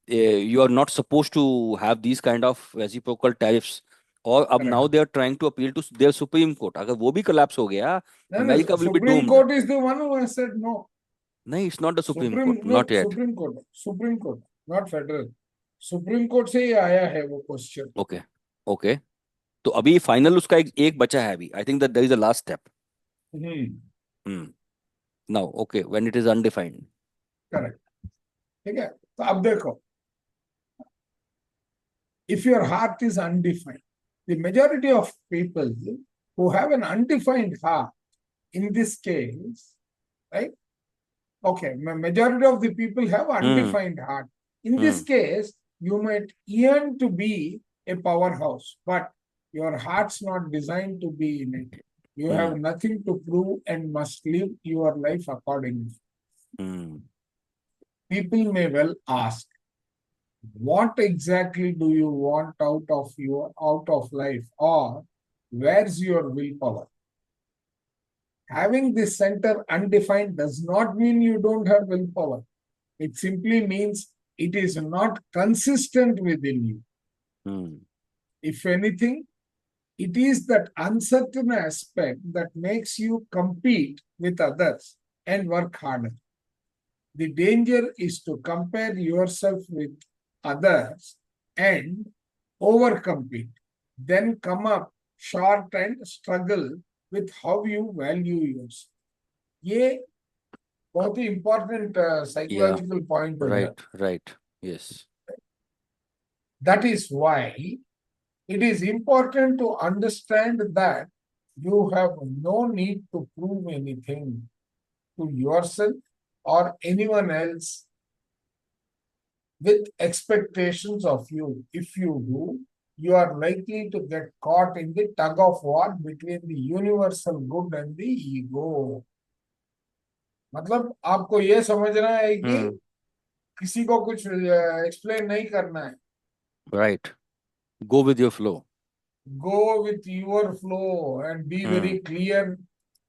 you are not suppose to have these kind of reciprocal tariffs. और अब now correct. They are trying to appeal to their Supreme Court. अगर वो भी कोलैप्स हो गया, No, no, America will be Supreme doomed. Court is the one who has said no. नहीं, it's not the Supreme Court, not yet. Supreme Court, not federal. Supreme Court से ही आया है वो क्वेश्चन। Okay, okay. तो अभी final उसका एक बचा है अभी, I think that there is a last step. Hmm, hmm. Now okay, when it is undefined. Correct. ठीक है, तो अब देखो, if your heart is undefined, the majority of people who have an undefined heart, in this case, right? Okay, majority of the people have hmm. undefined heart. In this hmm. case, you might yearn to be a powerhouse, but your heart's not designed to be in it. You have hmm. nothing to prove and must live your life accordingly. Hmm. People may well ask, what exactly do you want out of life, or where's your willpower? Having this center undefined does not mean you don't have willpower. It simply means it is not consistent within you. Hmm. If anything, it is that uncertain aspect that makes you compete with others and work harder. The danger is to compare yourself with others and overcompete, then come up short and struggle with how you value yourself. ये बहुत ही important या, psychological point हो जाता right, right, yes. है. That is why it is important to understand that you have no need to prove anything to yourself or anyone else with expectations of you. If you do, you are likely to get caught in the tug of war between the universal good and the ego. मतलब आपको ये समझना है कि हम्म। किसी को कुछ explain नहीं करना है. Right, go with your flow. Go with your flow and be hmm. very clear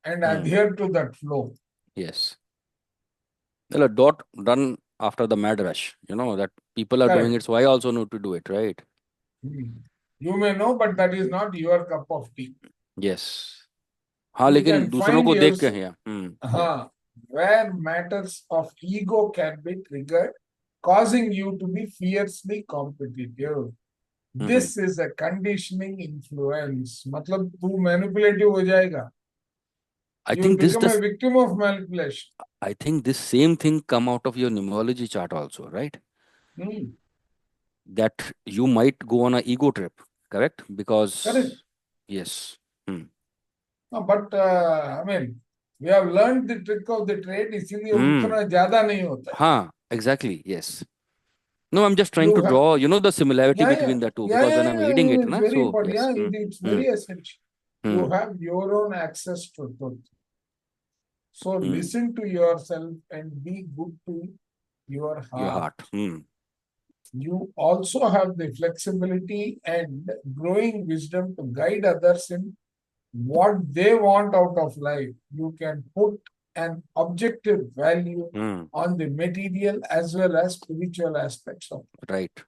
and hmm. adhere to that flow. Yes. Well, don't run after the mad rush. You know that people are doing Correct. it, so I also need to do it, right? You may know, but that is not your cup of tea. Yes. हाँ You लेकिन can दूसरों find को देख के yourself, हैं yeah. where matters of ego can be triggered, causing you to be fiercely competitive. Hmm This is a conditioning influence. मतलब तू manipulative हो जाएगा. I You will think this become a this victim of manipulation. I think this same thing come out of your numerology chart also, right? Hmm. That you might go on a ego trip, correct? Correct. Because yes. Hmm. No, but I mean, we have learned the trick of the trade, इसीलिए Hmm. उतना ज्यादा नहीं होता है. हाँ, exactly. Yes. No, I'm just trying You to have, draw, the similarity yeah, yeah, between the two yeah, because yeah, when I'm yeah, reading it, it's na, very so important. yes. Yeah, Hmm. it's Hmm. very essential. You Hmm. have your own access to truth. So Hmm. listen to yourself and be good to your Your heart. heart. Hmm. You also have the flexibility and growing wisdom to guide others in what they want out of life. You can put an objective value Hmm. on the material as well as spiritual aspects of it. Right.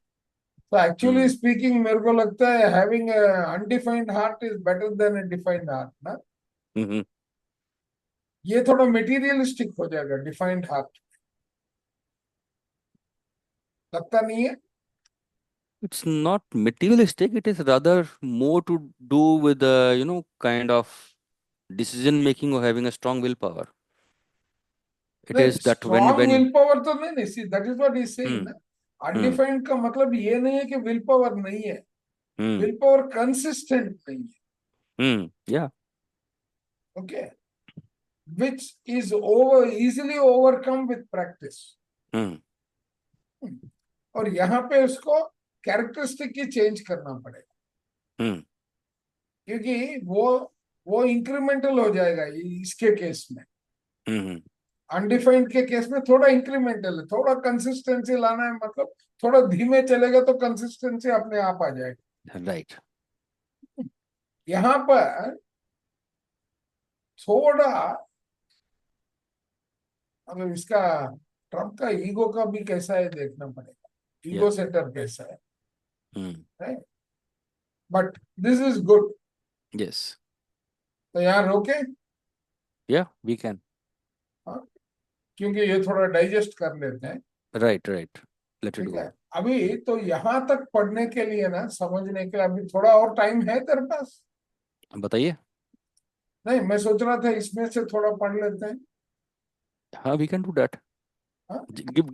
So actually Hmm. speaking, मेरे को लगता है having a undefined heart is better than a defined heart. ना Hmm. ये थोड़ा materialistic हो जाएगा defined heart. लगता नहीं है? It's not materialistic. It is rather more to do with the, kind of decision making or having a strong willpower. It नहीं, is that strong when willpower तो नहीं. See, that is what he's saying. hmm. ना Hmm. undefined का मतलब ये नहीं है कि willpower नहीं है. Hmm. Willpower consistent नहीं है. Hmm. Yeah. Okay, which is easily overcome with practice. Hmm. और यहाँ पे उसको कैरेक्टरिस्टिक ही चेंज करना पड़ेगा. Hmm. क्योंकि वो इंक्रीमेंटल हो जाएगा इसके केस में. Hmm. अनडिफाइंड के केस में थोड़ा इंक्रीमेंटल है. थोड़ा कंसिस्टेंसी लाना है, मतलब थोड़ा धीमे चलेगा तो कंसिस्टेंसी अपने आप आ जाएगी. Right. यहाँ पर थोड़ा, मतलब इसका ट्रम्प का ईगो का भी कैसा है देखना पड़ेगा. Yeah. ईगो सेटअप कैसा है. Hmm. But this is good. Yes. तो यहाँ रोके. Yeah, we can. हाँ, क्योंकि ये थोड़ा डाइजेस्ट कर लेते हैं. Right, right. Let it ठीक है. go. अभी तो यहाँ तक पढ़ने के लिए ना, समझने के लिए अभी थोड़ा और टाइम है तेरे पास? बताइए. नहीं, मैं सोच रहा था इसमें से थोड़ा पढ़ लेते हैं. हाँ, we can do that. हाँ,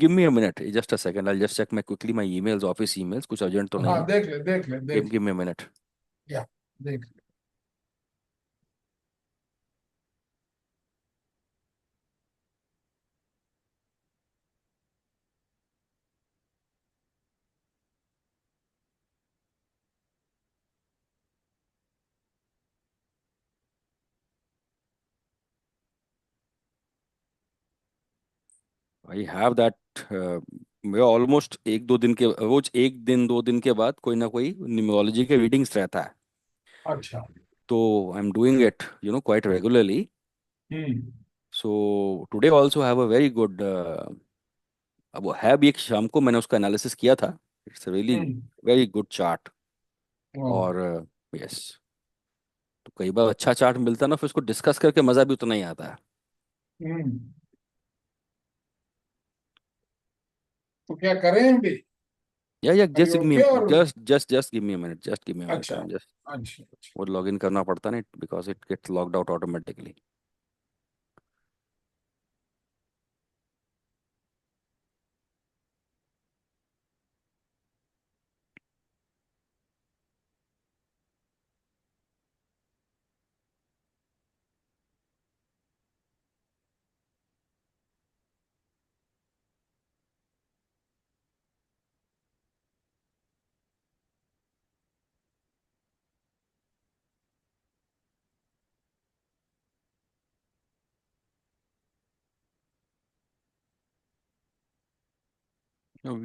Give me a minute. Just a second. I'll just check quickly my emails, office emails. कुछ urgent तो नहीं हाँ, है. देख ले देख ले देख Give me a minute. ले. या देख ले. I have that. मैं ऑलमोस्ट एक दिन 2 दिन के बाद कोई ना कोई न्यूमरोलॉजी के रीडिंग्स रहता है. अच्छा. तो I am doing it quite regularly. Hmm. So today also have a very good. अब वो है भी एक शाम को मैंने उसका एनालिसिस किया था. It's really hmm. Very good chart. हाँ. और यस, तो कई बार अच्छा चार्ट मिलता है ना, फिर उसको डिस्कस करके मजा भी उतना ही आता है. हम्म. तो क्या करें हम भी? या Are just you give me okay or? Just give me a minute. Just give me a minute. अच्छा. आई एम जस्ट अच्छा. अच्छा. वो लॉग इन करना पड़ता है ना because it gets logged out automatically.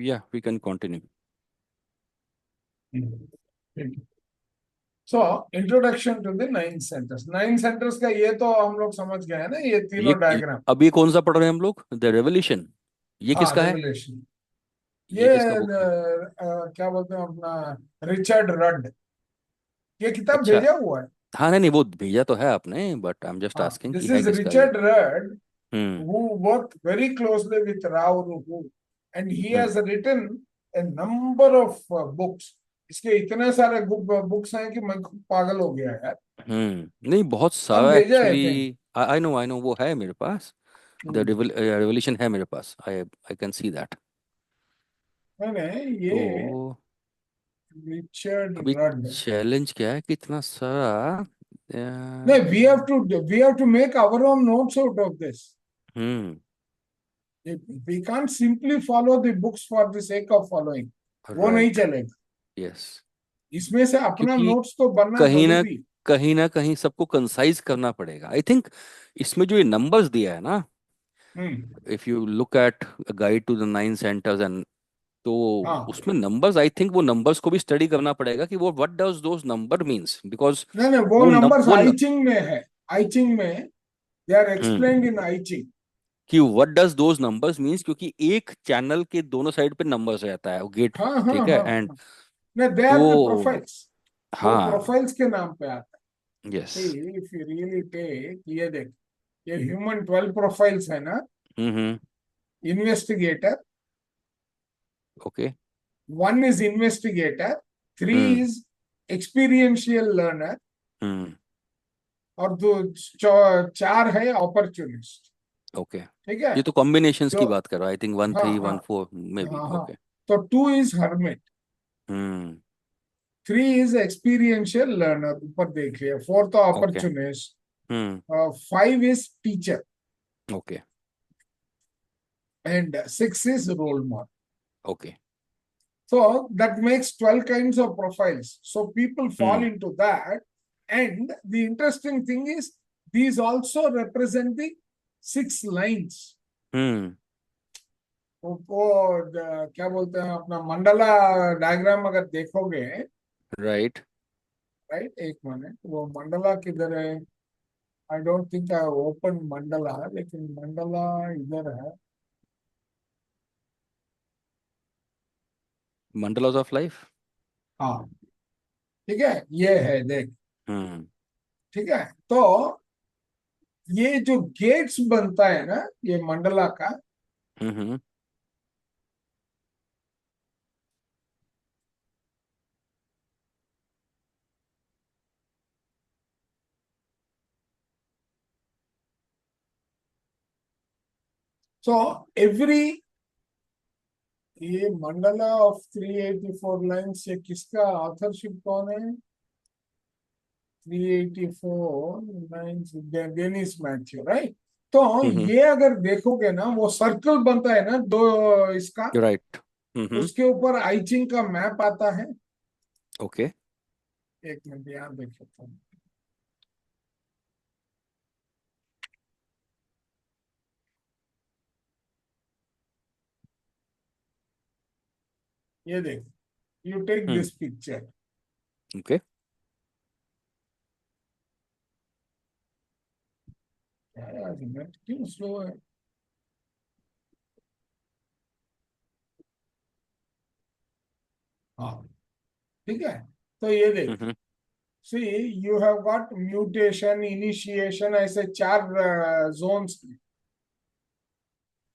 या वी कैन कंटिन्यू. हम्म. ठीक है. So introduction to the 9 centres. 9 centres का ये तो हम लोग समझ गए हैं ना, ये तीनों डायग्राम। अभी कौन सा पढ़ रहे हैं हम लोग, द रेवोल्यूशन? ये हाँ, किसका है? रेवलेशन। ये ये किसका बुक है? क्या बोलते हैं अपना, रिचर्ड रड। ये किताब अच्छा। भेजा हुआ है। हाँ, नहीं नहीं, वो भेजा तो है आपने, बट आई एम जस्ट हाँ, आस्किंग कि दिस है इज किसका ये? Richard Rudd hmm. who worked very closely with Rao Ruhu, and he hmm. has written a number of books. इसके इतने सारे बुक्स हैं कि मैं खुद पागल हो गया यार। नहीं, बहुत कल सारा भेजा है एक्चुअली। थिंक। आई नो वो है मेरे पास। द रेवोल्यूशन है मेरे पास, आई आई कैन सी दैट। मैंने तो ये रिचर्ड अभी रड। चैलेंज क्या है कि इतना सारा नहीं, we have to make our own notes out of this. Hmm. We can't simply follow the books for the sake of following. वो नहीं राइट। चलेगा। यस। इसमें से अपना क्योंकि नोट्स तो बनना कहीं ना जरूरी। कहीं कहीं सबको कंसाइज करना पड़ेगा, आई थिंक। इसमें जो ये नंबर्स दिया है ना, hmm. If you look at guide to the 9 centres and, तो हाँ। उसमें नंबर्स, आई थिंक वो नंबर्स को भी स्टडी करना पड़ेगा कि वो what does those number means, because नहीं नहीं, वो वो नंबर्स वो आईचिंग में है। आईचिंग में they are hmm, explained in I Ching. कि what does those numbers means, क्योंकि एक चैनल के दोनों साइड पे नंबर्स रहता है, वो गेट। हाँ हाँ ठीक है, हाँ एंड हाँ। नहीं, दे आर द तो प्रोफाइल्स। वो हाँ। प्रोफाइल्स के नाम पे आता यस। है। इफ यू रियली टेक, ये देख, ये ह्यूमन 12 प्रोफाइल्स है ना। Hmm. Investigator, okay. One is investigator, three hmm. Is experiential learner, hmm. और दो, चार है अपॉर्चुनिस्ट। ओके। ठीक है। ये तो कॉम्बिनेशंस जो, की बात कर रहा, आई थिंक वन हाँ थ्री हाँ वन फोर में भी। हाँ हाँ, ओके। तो two is hermit, hmm. Three is experiential learner, ऊपर देखिए, fourth okay. Opportunist, hmm. Five is teacher, okay. and six is role model. Okay. So that makes 12 kinds of profiles. So people fall hmm. into that. And the interesting thing is, these also represent the 6 lines. हम्म। क्या बोलते हैं अपना Mandla diagram अगर देखोगे, right. Right, एक minute, वो मंडला किधर है? I don't think I open Mandla, लेकिन मंडला इधर है। मंडलास ऑफ लाइफ। हाँ, ठीक है, ये है देख। हम्म। ठीक है, तो ये जो गेट्स बनता है ना, ये मंडला का, हम्म। सो एवरी, ये मंडला ऑफ 384 लाइन्स, ये किसका ऑथरशिप कौन है? 384 लाइन्स, डेनिस मैथ्यू, राइट। तो हम्म। ये अगर देखोगे ना, वो सर्कल बनता है ना दो, इसका, राइट। हम्म। उसके ऊपर आइचिंग का मैप आता है। ओके। एक मिनट यहाँ देख सकता हूँ। ये देख, you take hmm. This picture. Okay. Net क्यों स्लो है? हाँ, ठीक है, तो ये देख, हम्म। see you have got mutation, initiation, ऐसे चार zones,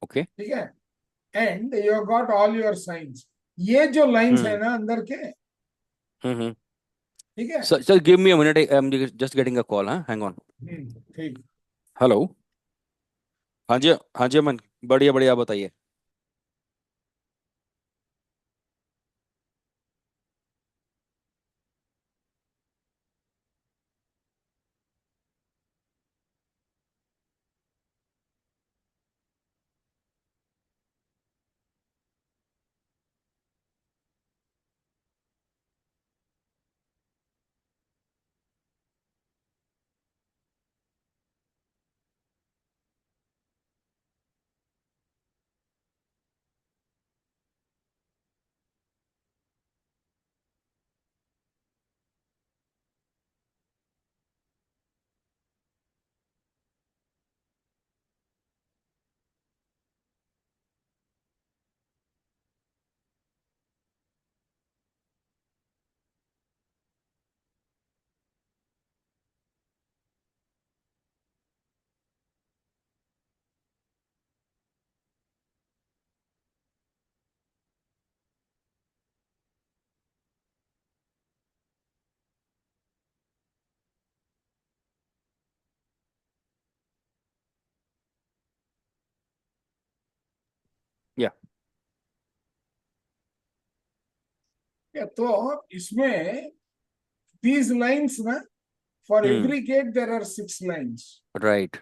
ओके। ठीक है, and you have got all your signs। ये जो लाइंस है हम्म। ना अंदर के, हम्म। ठीक है। Sir give me a minute, I am just getting a call, हाँ, हैंग ऑन। ठीक। हेलो। हाँ जी, हाँ जी अमन। बढ़िया बढ़िया, आप बताइए। तो इसमें these lines ना, for every gate there are 6 lines. Right.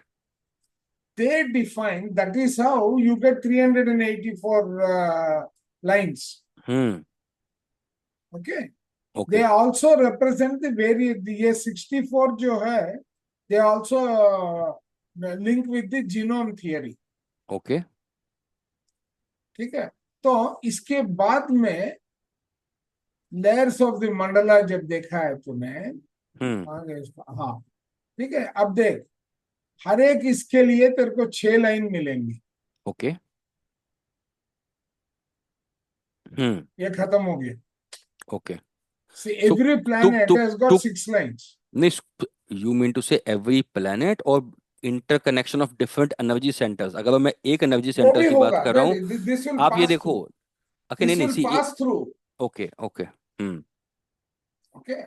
They define, that is how you get 384 lines. Okay. They also represent the various, ये 64 जो है, they also link with the genome theory. Okay. ठीक है. तो इसके बाद में लेयर्स ऑफ द मंडला जब देखा है तूने, हाँ ठीक है. अब देख, हर एक इसके लिए तेरे को 6 लाइन मिलेंगी. ओके. ये खत्म हो गया. Okay. See, every planet has got 6 lines. You mean to say every planet or interconnection of different energy centers? अगर मैं एक एनर्जी सेंटर की बात कर रहा हूँ, आप ये देखो. ओके, नहीं see pass through. Okay okay. Okay.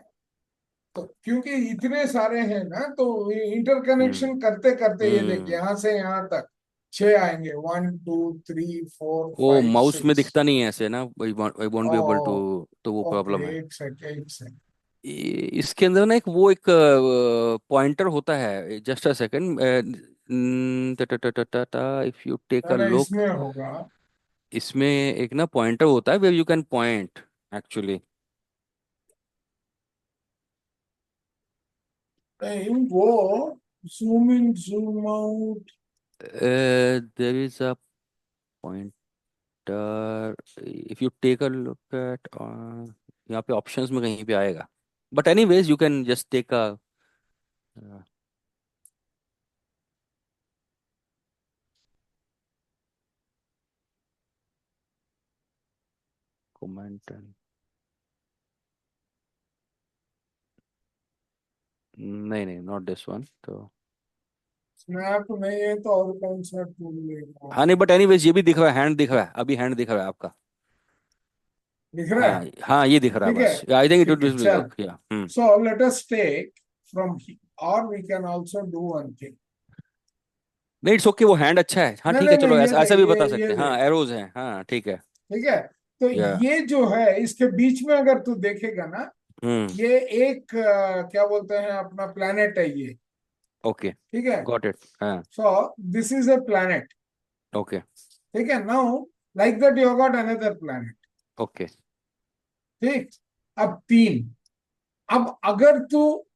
तो क्योंकि इतने सारे हैं ना, तो इंटरकनेक्शन करते करते ये देखिए, यहाँ से यहाँ तक 6 आएंगे. 1 2 3 4 वो 5 माउस 6. में दिखता नहीं है ऐसे ना, I won't be able to, तो वो प्रॉब्लम है. एक सेकंड. इसके अंदर ना एक पॉइंटर होता है. Just a second. If you take a look, इसमें होगा, इसमें एक ना पॉइंटर होता है where you can point actually. वो zoom in zoom out. There is a pointer. If you take a look at, यहाँ पे ऑप्शंस में कहीं पे आएगा. But anyways you can just take a comment and नहीं, नॉट दिस वन. तो snap नहीं है तो और कौन सा टूल लेगा? हाँ नहीं, बट एनीवेज ये भी दिख रहा है, हैंड दिख रहा है, अभी हैंड दिख रहा है आपका. दिख रहा है. हाँ ये दिख रहा है ठीक है. बस. आई थिंक इट ठीक है, विल चल. लुक. या So let us take from here, or we can also do one thing. नहीं, इट्स ओके. वो हैंड अच्छा है. हाँ नहीं ठीक है, नहीं चलो नहीं, ऐसा ऐसा भी बता ये सकते हैं. हाँ, देख. एरोज हैं. हाँ ठीक है. ठीक है. तो या ये जो है, इसके बीच में अगर तू देखेगा ना, हम्म. ये एक क्या बोलते हैं, अपना प्लैनेट है ये. ओके, ठीक है. Got it. हाँ. So this is a planet. Okay. ठीक है. Now like that you got another planet. Okay. ठीक. अब 3. अब अगर तू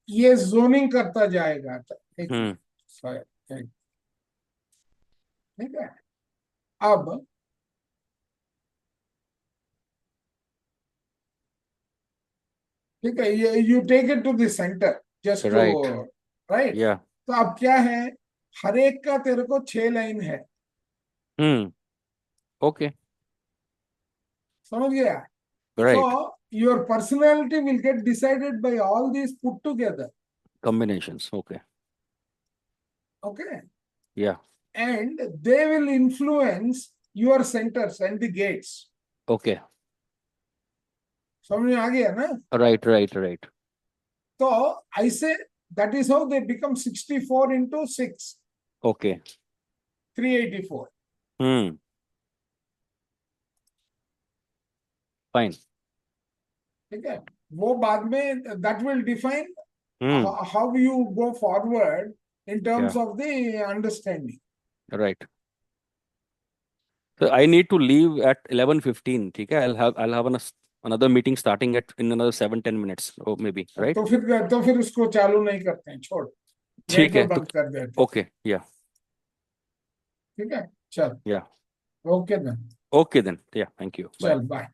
ये जोनिंग करता जाएगा तो एक ठीक है. अब ठीक है, ये you take it to the centre just to. Right. Right. या तो अब क्या है, हर एक का तेरे को 6 लाइन है. ओके. समझ गया? Right. So your personality will get decided by all these put together. Combinations. Okay. Okay. Yeah. And they will influence your centers and the gates. Okay. समझ में आ गया ना? Right. तो ऐसे, that is how they become 64 into 6. Okay. 384. Fine. ठीक है. वो बाद में that will define how you go forward in terms of the understanding. Right. So I need to leave at 11:15. ठीक है. I'll have another meeting starting in another 7-10 minutes or maybe. Right. तो फिर उसको चालू नहीं करते हैं, छोड़. ठीक है. बंद कर देते. Okay. Yeah. ठीक है. चल. Yeah. Okay then. Okay then. Yeah. Thank you. Bye. चल, bye.